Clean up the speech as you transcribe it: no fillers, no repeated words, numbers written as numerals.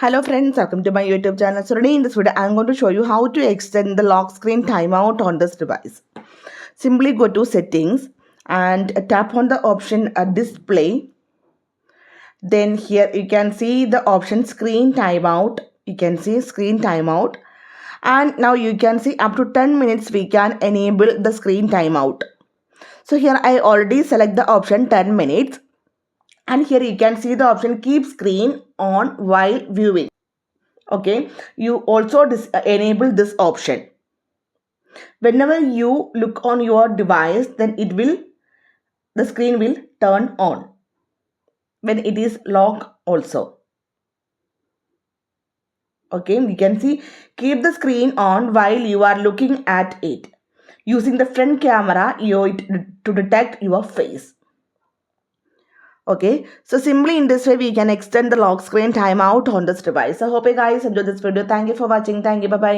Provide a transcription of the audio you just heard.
Hello friends, welcome to my YouTube channel. So today in this video, I'm going to show you how to extend the lock screen timeout on this device. Simply go to settings and tap on the option display. Then here you can see the option screen timeout. You can see screen timeout. And now you can see up to 10 minutes we can enable the screen timeout. So here I already select the option 10 minutes. And here you can see the option keep screen on while viewing. Okay, you also enable this option. Whenever you look on your device, then the screen will turn on when it is locked also. Okay, we can see keep the screen on while you are looking at it. Using the front camera to detect your face. Okay, so simply in this way we can extend the lock screen timeout on this device. I hope you guys enjoyed this video. Thank you for watching. Thank you. Bye bye.